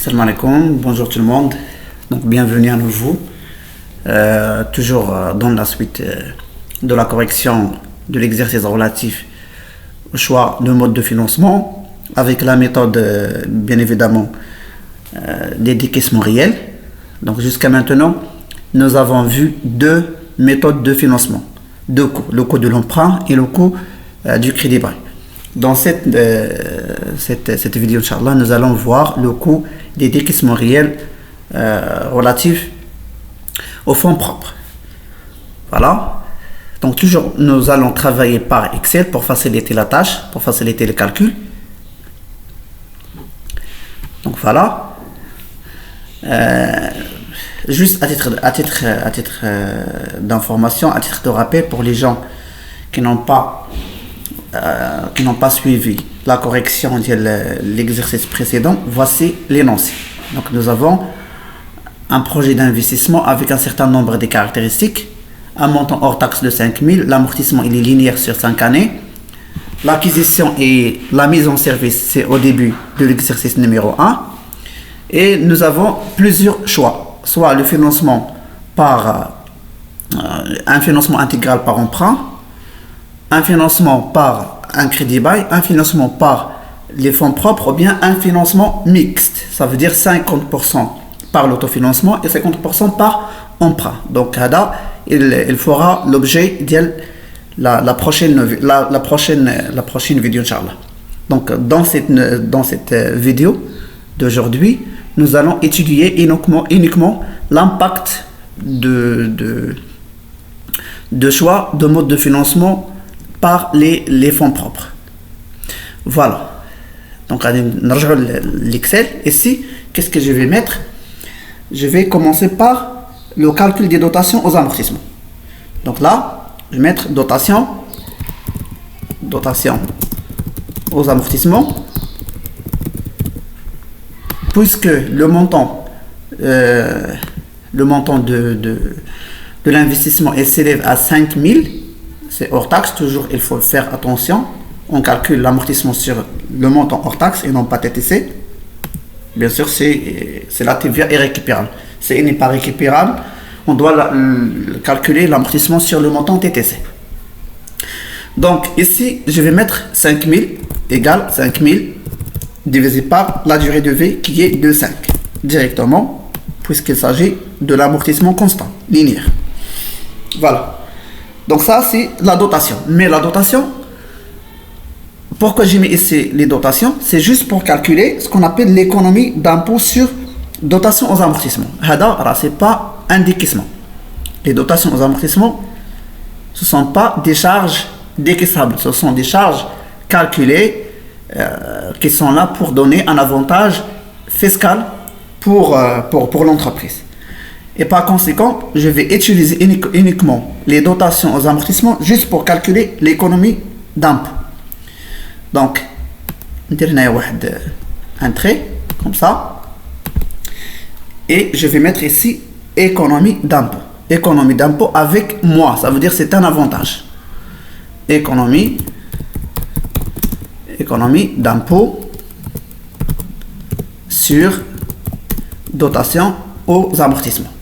Salam alaikum, bonjour tout le monde. Donc bienvenue à nouveau. Toujours dans la suite de la correction de l'exercice relatif au choix de mode de financement avec la méthode bien évidemment des décaissements réels. Donc jusqu'à maintenant, nous avons vu deux méthodes de financement, deux coûts, le coût de l'emprunt et le coût du crédit bail. Dans cette vidéo, Inch'Allah, nous allons voir le coût des décaissements réels relatifs aux fonds propres. Voilà. Donc toujours, nous allons travailler par Excel pour faciliter la tâche, pour faciliter le calcul. Donc voilà. Juste à titre d'information, à titre de rappel pour les gens qui n'ont pas suivi la correction de l'exercice précédent, voici l'énoncé. Donc nous avons un projet d'investissement avec un certain nombre de caractéristiques, un montant hors taxe de 5 000, l'amortissement il est linéaire sur 5 années, l'acquisition et la mise en service c'est au début de l'exercice numéro 1, et nous avons plusieurs choix, soit le financement par un financement intégral par emprunt, un financement par un crédit bail, un financement par les fonds propres ou bien un financement mixte. Ça veut dire 50% par l'autofinancement et 50% par emprunt. Donc, il fera l'objet de la prochaine vidéo, Inch'Allah. Donc, dans cette vidéo d'aujourd'hui, nous allons étudier uniquement l'impact de choix de mode de financement par les fonds propres. Voilà. Donc, on rejoint l'Excel. Ici, qu'est-ce que je vais mettre? Je vais commencer par le calcul des dotations aux amortissements. Donc là, je vais mettre dotation aux amortissements, puisque le montant de l'investissement s'élève à 5 000. C'est hors taxe, toujours il faut faire attention. On calcule l'amortissement sur le montant hors taxe et non pas TTC. Bien sûr, c'est la TVA irrécupérable. Si elle n'est pas récupérable, on doit calculer l'amortissement sur le montant TTC. Donc ici, je vais mettre 5 000 égale 5 000 divisé par la durée de vie qui est de 5 directement, puisqu'il s'agit de l'amortissement constant, linéaire. Voilà. Donc ça, c'est la dotation. Mais la dotation, pourquoi j'ai mis ici les dotations? C'est juste pour calculer ce qu'on appelle l'économie d'impôt sur dotation aux amortissements. Ce n'est pas un décaissement. Les dotations aux amortissements, ce ne sont pas des charges décaissables. Ce sont des charges calculées qui sont là pour donner un avantage fiscal pour l'entreprise. Et par conséquent, je vais utiliser uniquement les dotations aux amortissements juste pour calculer l'économie d'impôt. Donc, un trait, comme ça. Et je vais mettre ici économie d'impôt. Économie d'impôt avec moi, ça veut dire c'est un avantage. Économie d'impôt sur dotation aux amortissements.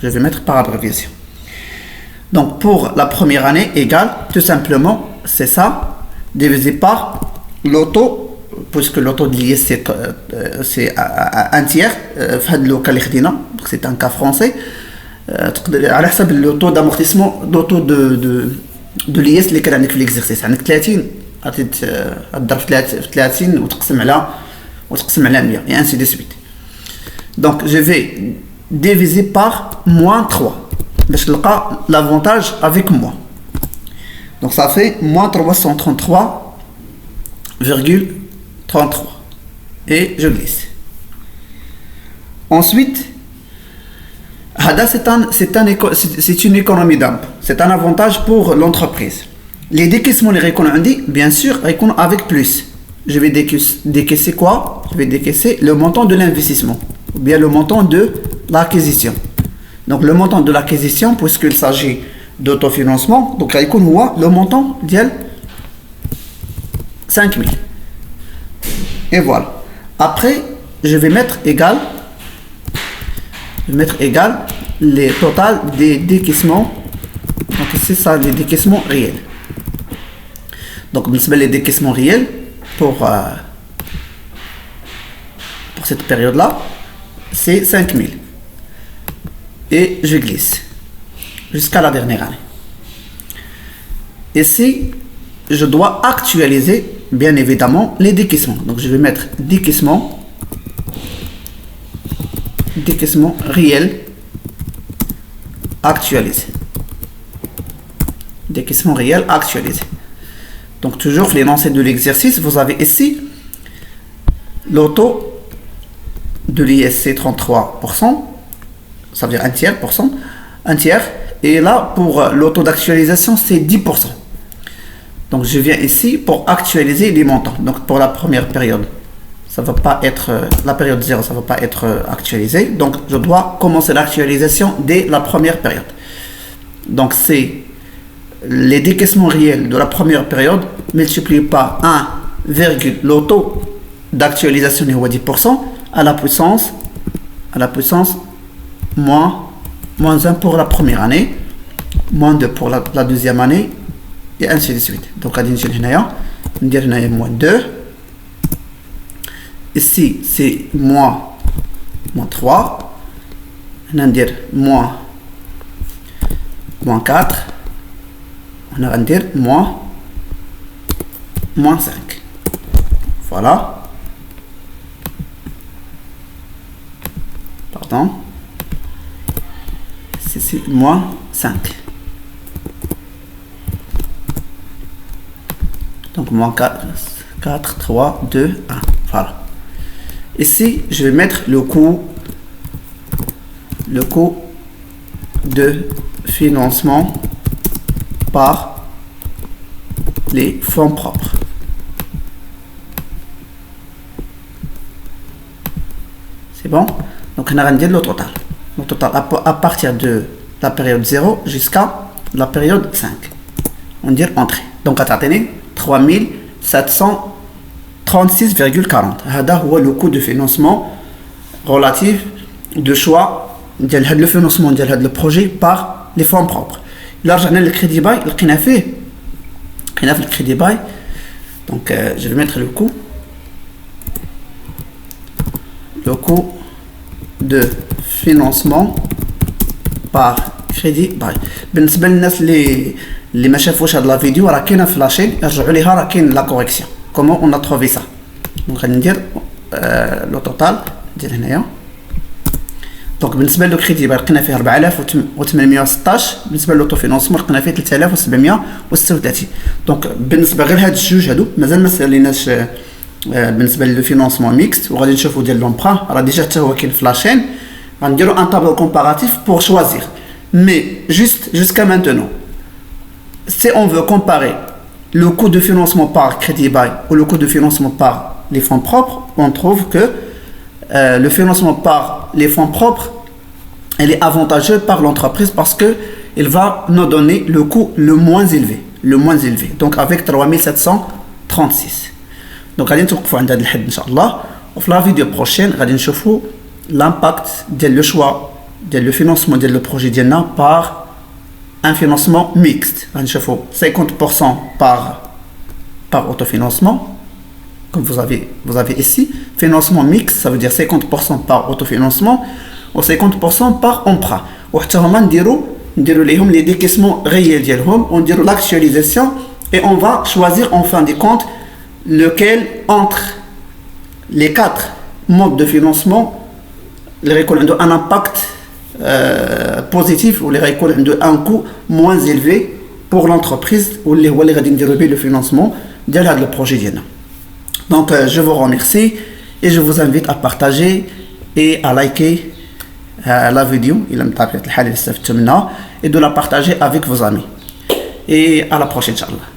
Je vais mettre par abréviation. Donc pour la première année égale tout simplement c'est ça divisé par l'auto, puisque l'auto de l'IS c'est un tiers, c'est un cas français. À حسب l'auto d'amortissement d'auto de l'IS اللي كان عندك في l'exercice عندك 30 غادي تضرب في 30 وتقسم على 100 et ainsi de suite. Donc je vais diviser par moins 3. Je vais l'avantage avec moi. Donc ça fait moins 333,33. Et je glisse. Ensuite, c'est une économie d'impôt. C'est un avantage pour l'entreprise. Les décaissements, bien sûr, avec plus. Je vais décaisser quoi? Je vais décaisser le montant de l'investissement. Ou bien le montant de l'acquisition. Donc le montant de l'acquisition, puisqu'il s'agit d'autofinancement, donc le montant de 5 000. Et voilà. Après, je vais mettre égal les total des décaissements. Donc c'est ça, les décaissements réels. Donc les décaissements réels pour cette période là, c'est 5000. Et je glisse jusqu'à la dernière année. Ici, je dois actualiser bien évidemment les décaissements. Donc je vais mettre décaissement réel actualisé. Décaissement réel actualisé. Donc toujours l'énoncé de l'exercice, vous avez ici le taux de l'ISC 33%, ça veut dire un tiers, et là pour le taux d'actualisation c'est 10%. Donc je viens ici pour actualiser les montants. Donc pour la première période, ça va pas être la période 0, ça va pas être actualisé. Donc je dois commencer l'actualisation dès la première période. Donc c'est les décaissements réels de la première période multipliés par 1, le taux d'actualisation est 10% à la puissance moins 1 pour la première année, moins 2 pour la deuxième année, et ainsi de suite. Donc, on va moins 2. Ici, c'est moins 3. On va dire moins 4. On va dire moins 5. Voilà. Pardon. Ici, moins 5. Donc, moins 4, 3, 2, 1. Voilà. Ici, je vais mettre le coût de financement par les fonds propres. C'est bon? Donc, on a rendu le total. Le total à partir de la période 0 jusqu'à la période 5. On dit entrée. Donc, à t'atteindre 3736,40. هذا هو le coût de financement relatif de choix ديال هذا le financement ديال هذا le projet par les fonds propres. Là, رجعنا للكريدي باي لقينا في الكريدي باي. Donc je vais mettre le coût de financement par crédit باي. بالنسبه للناس اللي ما شافوش هاد لا فيديو راه كاينه في لاشين يرجعوا ليها راه كاين لا كوريكسيون كومون اون ا تروفي سا. دونك غادي ندير لو توتال ديال هنايا. دونك بالنسبه لو كريدي باي لقينا فيه 4816. بالنسبه لو فينونسمون لقينا فيه 3736. دونك بالنسبه غير هاد الجوج هادو مازال ما ساليناش بالنسبه لو فينونسمون ميكست وغادي نشوفوا ديال لومبران راه ديجا حتى هو كاين في لاشين. غنديروا ان طابلو كومباراتيف pour choisir. Mais jusqu'à maintenant, si on veut comparer le coût de financement par crédit bail ou le coût de financement par les fonds propres, on trouve que le financement par les fonds propres, elle est avantageux par l'entreprise parce que il va nous donner le coût le moins élevé. Donc avec 3736. Donc غادي نتوقفوا عند هذا الحد ان شاء الله. وفي لا فيديو بروشين غادي نشوفوا l'impact ديال لو شوا ديال لو فينانسمون ديال لو بروجي ديالنا par un financement mixte. غادي نشوفوا 50% par autofinancement comme vous avez ici. Financement mixte, ça veut dire 50% par autofinancement ou 50% par emprunt. وحتى هما نديروا ليهم les décaissements réels ديالهم ونديروا l'actualisation et on va choisir en fin de compte lequel entre les 4 modes de financement les récoltes un impact positif ou les récoltes un coût moins élevé pour l'entreprise ou les غادي نديروا به le financement ديال هذا البروجي ديالنا. Donc je vous remercie et je vous invite à partager et à liker la vidéo إلا بطبيعة الحال اللي استفدتوا منها et de la partager avec vos amis. Et à la prochaine, Inch'Allah.